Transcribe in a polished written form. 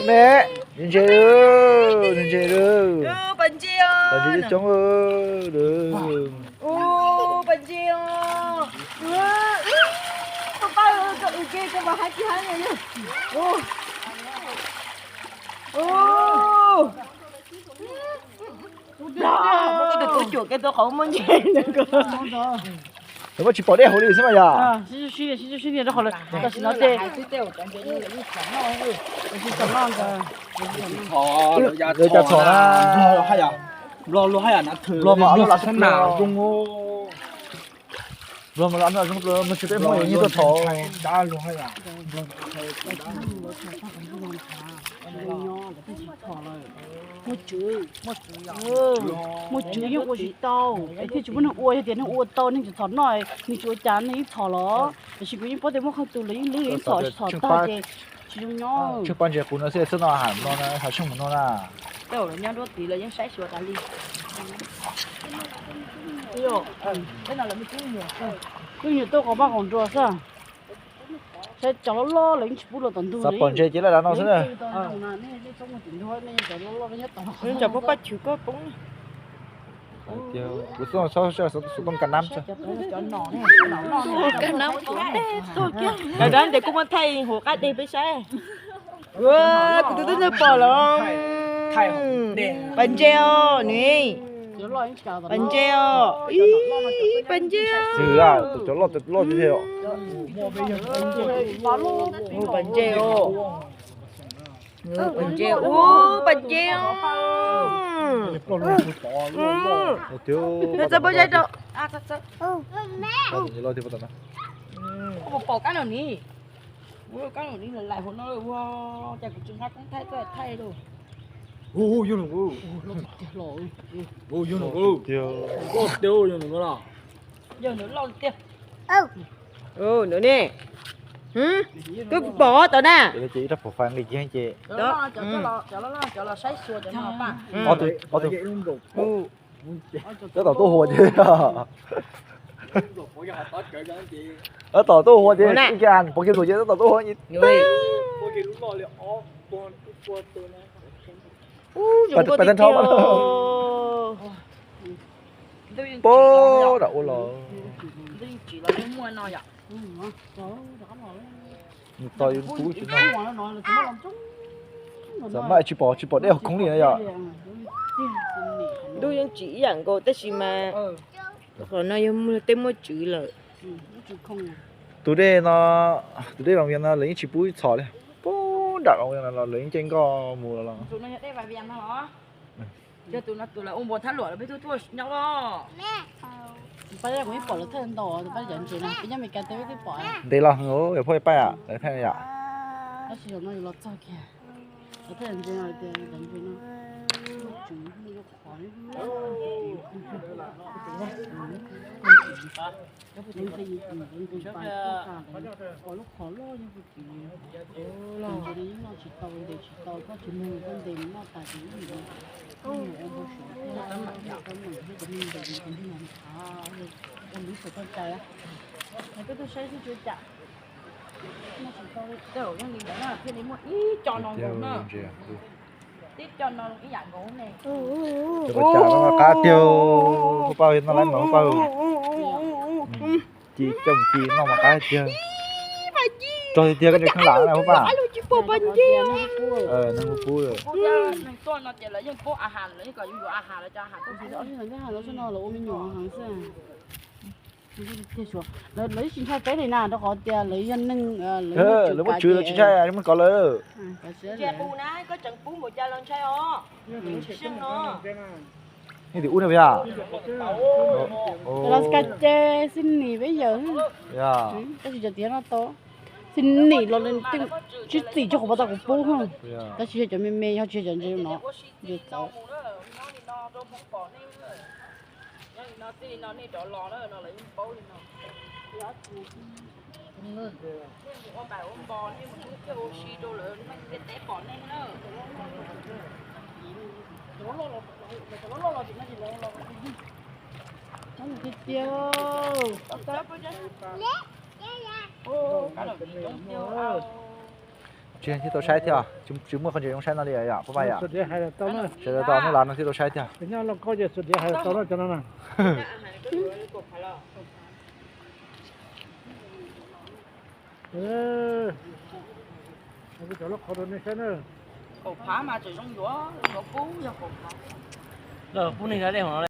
mẹ nhìn chơi được nhìn chơi được Bánh chiêu. bạn chơi chống được Bánh chiêu. Papa ơi, cậu kia cho bà hai kia hai này nhá. Tôi chuột cái tôi không muốn chơi nữa cơ. nếu mà chỉ bỏ đeo hồi đi xem mà ya 啊，是的，这好了，但是那得，người ta thọ là hay à lo hay à nó thử lo mà nó là thế nào dung ô rồi mà ăn là chúng tôi mình chỉ biết mỗi như tôi thọ đã lo hay à một chữ như ô chỉ tàu, cái thì chúng nó ô thì nó ô tàu nên chỉ thọ nói, mình chúa chán nên thọ ló, chỉ có những bữa đêm không tụ lấy thọ ta thì chỉ dùng nhau. trước ban giờ cũng nó sẽ rất là hẳn nó là hảo chung nó là Đâu là nhau đốt tí là những sai sửa ta đi. Cái nào là mấy cái nhiều. Cái nhiều tôi có ba con rùa sao? Sẽ cho nó lo lấy chỉ bút là tận tu sắp còn chơi chỉ là nó thế này Nên cho bố chịu có cũng tiêu bữa sau sau sau sau đông cả năm chứ cái nào tôi kia. Cái đó để cũng thay hồ cái đi với xe. Tôi tôi bỏ lắm. Bánh treo nè. Bánh treo. Bánh treo. ừ à cho lo như thế ạ Bánh treo. Bánh treo. Bánh treo. tiêu Nó bao giờ đâu? À sao? lo thì bắt đầu Một bỏ cái nào nè. Cái nào nè là lại hồn nó wow, chắc cũng chúng ta cũng thay rồi. ô vô nó ô vô nó ô tiêu ô tiêu vô nó là Giờ nó lo tiêu. Nữa nè. Cứ bỏ tao nè. để chị rất phổ phang đi chị anh chị Đó. cho nó say xua cho nó ba. ở từ luôn đủ cái tàu tô hồ chứ có cái hạt tết kể cho anh chị ở tàu tô hồ chứ cái ăn bỏ cái đồ chứ tàu tô hồ như Người. có cái lúc lo liệu ó con tôi này Bản thân thâu bố đậu lò Chỉ là lấy mua nó vậy. tôi cú chứ nó giờ mai chỉ bỏ đeo không liền rồi Tôiยังchỉ rằng cô tất nhiên mà. Còn nó dùng tên mua chữ là. tụi đây bằng viên nó lấy chỉ búi thọ đấy bố đặt bằng viên là lấy trên co mùa là Tụi nó nhận đây vài viên nó hả? Chứ tụi nó ôm bồn thắt lụa là biết thua nhau đó. Bây giờ cũng bỏ được thêm đồ, bây giờ chuyện này, bây giờ mình cần tới cái bỏ. đây là ngố để phơi bay à để thay à Nó sử dụng nó lót cho kìa. Có thể làm gì nào để làm gì nó. Chúng nó khó đấy. Nên phải dùng phải có lúc khó lo như vậy thì làm gì đấy nó chỉ tàu để chỉ tàu có chuyện mình con đêm nó tài chính gì đó. Em có sửa cái mặt cái mình cái mình để mình đi làm em biết phải con trai á. Cái tôi sẽ chưa chặt. Nó chỉ tàu đấy. Đâu nó đi đó là thế đấy một ít cho nó ngủ nữa. Tiếp cho nó cái dạng ngủ này. cho nó chả nó cá tiêu có bao nó lấy mà có bao chị chồng chị nó mà cá tiêu rồi tiêu cái này không lạ này không bà nó mua cú rồi Tôi nó chỉ là những phốอาหารเลยก็อยู่อาหารแล้วจะอาหารก็คือ cái hàng đó cho nó là ôm nhỏ hàng xe. Lấy xin thay cái này nào nó có tiền lấy dân nâng lấy một chữ là chị trai à mình có lời chè bù nãy có chẳng bù một chai lần chai ó. Xương nó. như thì uống được à là cái chè xin nỉ bây giờ cái gì cho tiền nó to xin nỉ nó lên tiếng chứ gì cho họ bắt đầu bố không cái gì cho mình mê họ chơi cho nó được tao Nó tí nó đi chỗ lò nó lấy bố đi nó. Ôm bài ôm bò nhưng mà cái oxy đồ lớn nó cái té bỏ lên nữa. nó một cái tiêu Cái đầu bị trống tiêu. 之前去都晒掉，就没很久用晒那里呀，不买呀。สุดที่ให้ต้นน่ะ 现在到那哪能去都晒掉。 เป็นยังเราก็จะสุดที่ให้ต้นน่ะจังนั้นน่ะ อาหารก็ดูเลยกบพะล่ะ เราจะลดคอร์ดในเชนเนอร์ กบพามาจากช่องยัวเราปูอย่ากบพา Rồi, phút này ra đây hả?